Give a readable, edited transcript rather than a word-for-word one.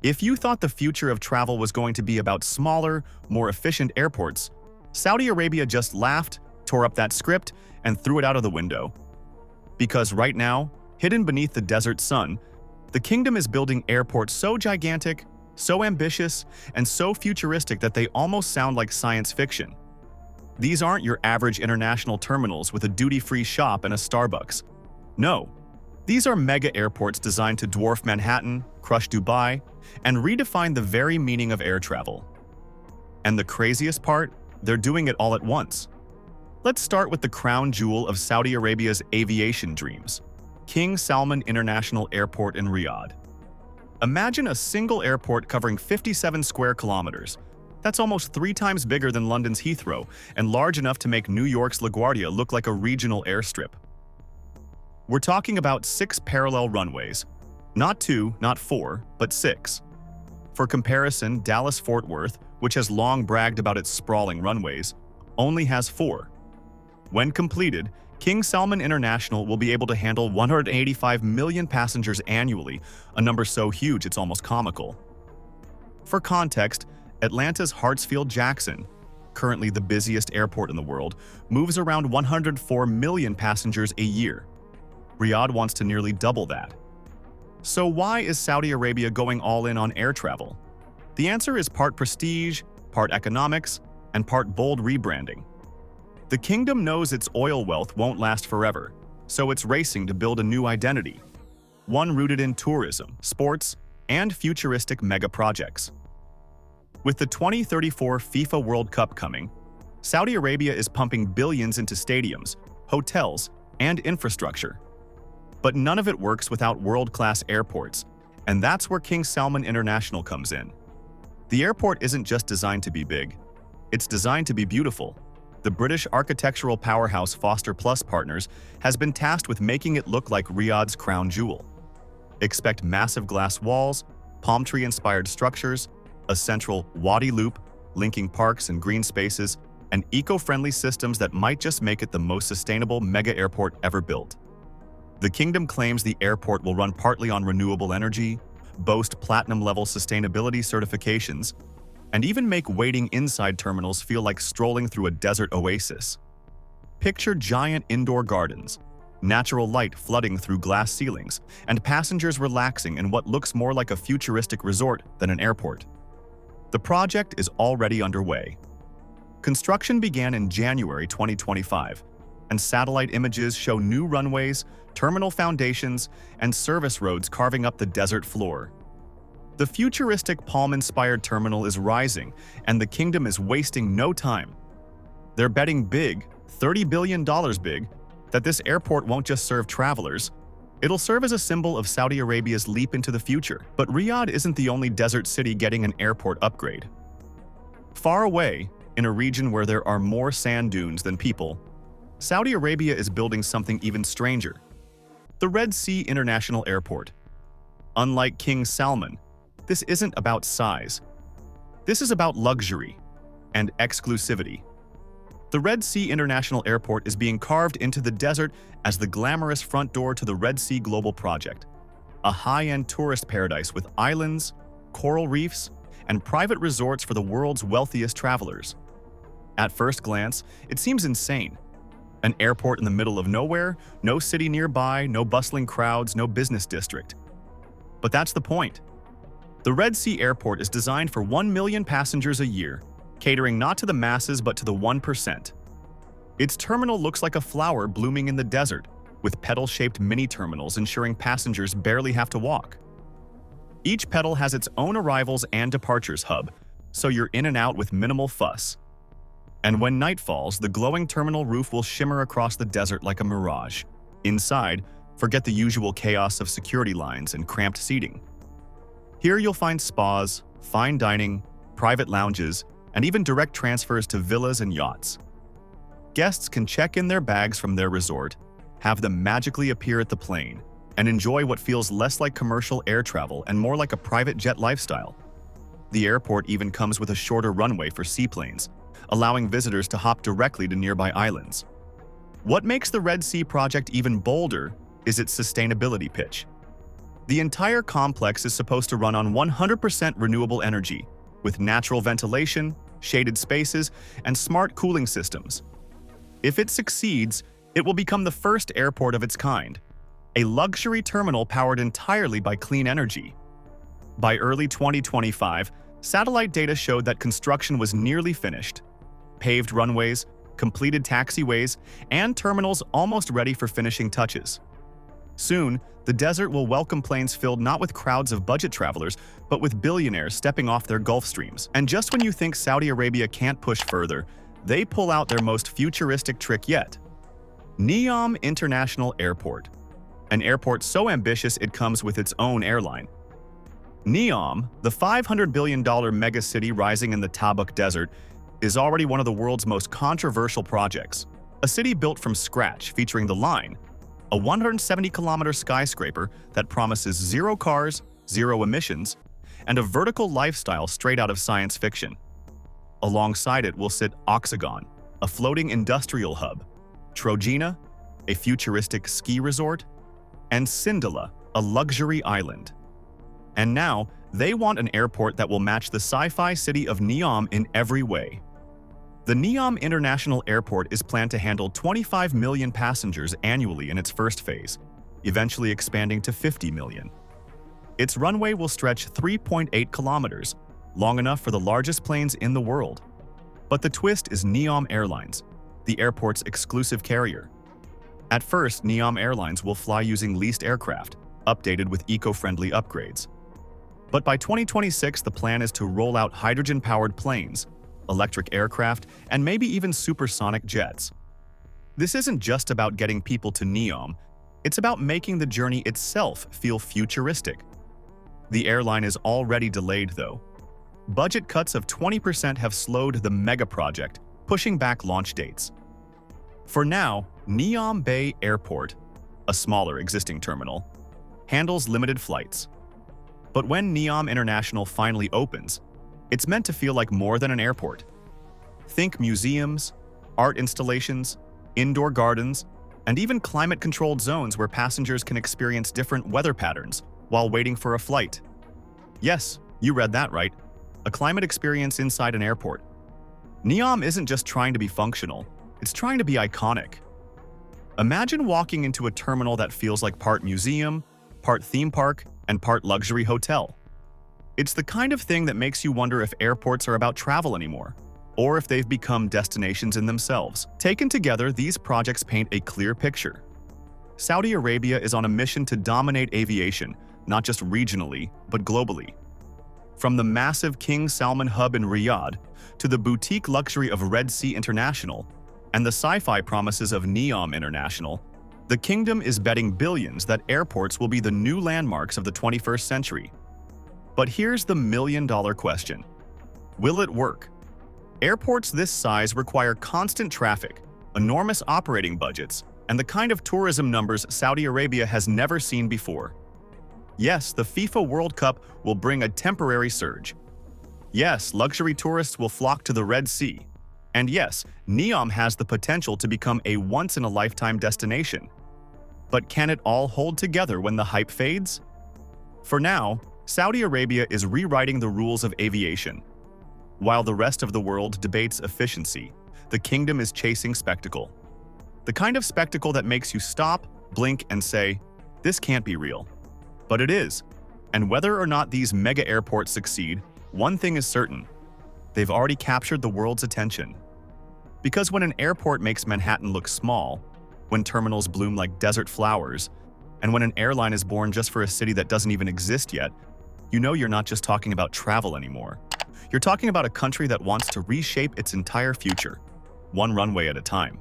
If you thought the future of travel was going to be about smaller, more efficient airports, Saudi Arabia just laughed, tore up that script, and threw it out of the window. Because right now, hidden beneath the desert sun, the kingdom is building airports so gigantic, so ambitious, and so futuristic that they almost sound like science fiction. These aren't your average international terminals with a duty-free shop and a Starbucks. No, these are mega airports designed to dwarf Manhattan, crush Dubai, and redefine the very meaning of air travel. And the craziest part, they're doing it all at once. Let's start with the crown jewel of Saudi Arabia's aviation dreams, King Salman International Airport in Riyadh. Imagine a single airport covering 57 square kilometers. That's almost 3 times bigger than London's Heathrow and large enough to make New York's LaGuardia look like a regional airstrip. We're talking about 6 parallel runways. Not 2, not 4, but 6. For comparison, Dallas-Fort Worth, which has long bragged about its sprawling runways, only has 4. When completed, King Salman International will be able to handle 185 million passengers annually, a number so huge it's almost comical. For context, Atlanta's Hartsfield-Jackson, currently the busiest airport in the world, moves around 104 million passengers a year. Riyadh wants to nearly double that. So why is Saudi Arabia going all in on air travel? The answer is part prestige, part economics, and part bold rebranding. The kingdom knows its oil wealth won't last forever, so it's racing to build a new identity, one rooted in tourism, sports, and futuristic mega projects. With the 2034 FIFA World Cup coming, Saudi Arabia is pumping billions into stadiums, hotels, and infrastructure. But none of it works without world-class airports, and that's where King Salman International comes in. The airport isn't just designed to be big, it's designed to be beautiful. The British architectural powerhouse Foster Plus Partners has been tasked with making it look like Riyadh's crown jewel. Expect massive glass walls, palm tree-inspired structures, a central Wadi loop, linking parks and green spaces, and eco-friendly systems that might just make it the most sustainable mega airport ever built. The kingdom claims the airport will run partly on renewable energy, boast platinum-level sustainability certifications, and even make waiting inside terminals feel like strolling through a desert oasis. Picture giant indoor gardens, natural light flooding through glass ceilings, and passengers relaxing in what looks more like a futuristic resort than an airport. The project is already underway. Construction began in January 2025, and satellite images show new runways, terminal foundations, and service roads carving up the desert floor. The futuristic palm-inspired terminal is rising, and the kingdom is wasting no time. They're betting big, $30 billion big, that this airport won't just serve travelers. It'll serve as a symbol of Saudi Arabia's leap into the future. But Riyadh isn't the only desert city getting an airport upgrade. Far away, in a region where there are more sand dunes than people, Saudi Arabia is building something even stranger: the Red Sea International Airport. Unlike King Salman, this isn't about size. This is about luxury and exclusivity. The Red Sea International Airport is being carved into the desert as the glamorous front door to the Red Sea Global Project, a high-end tourist paradise with islands, coral reefs, and private resorts for the world's wealthiest travelers. At first glance, it seems insane. An airport in the middle of nowhere, no city nearby, no bustling crowds, no business district. But that's the point. The Red Sea Airport is designed for 1 million passengers a year, catering not to the masses but to the 1%. Its terminal looks like a flower blooming in the desert, with petal-shaped mini-terminals ensuring passengers barely have to walk. Each petal has its own arrivals and departures hub, so you're in and out with minimal fuss. And when night falls, the glowing terminal roof will shimmer across the desert like a mirage. Inside, forget the usual chaos of security lines and cramped seating. Here you'll find spas, fine dining, private lounges, and even direct transfers to villas and yachts. Guests can check in their bags from their resort, have them magically appear at the plane, and enjoy what feels less like commercial air travel and more like a private jet lifestyle. The airport even comes with a shorter runway for seaplanes, allowing visitors to hop directly to nearby islands. What makes the Red Sea project even bolder is its sustainability pitch. The entire complex is supposed to run on 100% renewable energy, with natural ventilation, shaded spaces, and smart cooling systems. If it succeeds, it will become the first airport of its kind, a luxury terminal powered entirely by clean energy. By early 2025, satellite data showed that construction was nearly finished. Paved runways, completed taxiways, and terminals almost ready for finishing touches. Soon, the desert will welcome planes filled not with crowds of budget travelers, but with billionaires stepping off their Gulf Streams. And just when you think Saudi Arabia can't push further, they pull out their most futuristic trick yet. Neom International Airport. An airport so ambitious it comes with its own airline. Neom, the $500 billion megacity rising in the Tabuk Desert, is already one of the world's most controversial projects. A city built from scratch featuring The Line, a 170-kilometer skyscraper that promises zero cars, zero emissions, and a vertical lifestyle straight out of science fiction. Alongside it will sit Oxagon, a floating industrial hub, Trojena, a futuristic ski resort, and Sindala, a luxury island. And now, they want an airport that will match the sci-fi city of Neom in every way. The Neom International Airport is planned to handle 25 million passengers annually in its first phase, eventually expanding to 50 million. Its runway will stretch 3.8 kilometers, long enough for the largest planes in the world. But the twist is Neom Airlines, the airport's exclusive carrier. At first, Neom Airlines will fly using leased aircraft, updated with eco-friendly upgrades. But by 2026, the plan is to roll out hydrogen-powered planes, electric aircraft, and maybe even supersonic jets. This isn't just about getting people to Neom, it's about making the journey itself feel futuristic. The airline is already delayed, though. Budget cuts of 20% have slowed the mega project, pushing back launch dates. For now, Neom Bay Airport, a smaller existing terminal, handles limited flights. But when Neom International finally opens, it's meant to feel like more than an airport. Think museums, art installations, indoor gardens, and even climate-controlled zones where passengers can experience different weather patterns while waiting for a flight. Yes, you read that right. A climate experience inside an airport. Neom isn't just trying to be functional, it's trying to be iconic. Imagine walking into a terminal that feels like part museum, part theme park, and part luxury hotel. It's the kind of thing that makes you wonder if airports are about travel anymore, or if they've become destinations in themselves. Taken together, these projects paint a clear picture. Saudi Arabia is on a mission to dominate aviation, not just regionally, but globally. From the massive King Salman hub in Riyadh to the boutique luxury of Red Sea International and the sci-fi promises of Neom International, the kingdom is betting billions that airports will be the new landmarks of the 21st century. But here's the million-dollar question. Will it work? Airports this size require constant traffic, enormous operating budgets, and the kind of tourism numbers Saudi Arabia has never seen before. Yes, the FIFA World Cup will bring a temporary surge. Yes, luxury tourists will flock to the Red Sea. And yes, Neom has the potential to become a once-in-a-lifetime destination. But can it all hold together when the hype fades? For now, Saudi Arabia is rewriting the rules of aviation. While the rest of the world debates efficiency, the kingdom is chasing spectacle. The kind of spectacle that makes you stop, blink, and say, "This can't be real." But it is. And whether or not these mega airports succeed, one thing is certain. They've already captured the world's attention. Because when an airport makes Manhattan look small, when terminals bloom like desert flowers, and when an airline is born just for a city that doesn't even exist yet, you know you're not just talking about travel anymore. You're talking about a country that wants to reshape its entire future, one runway at a time.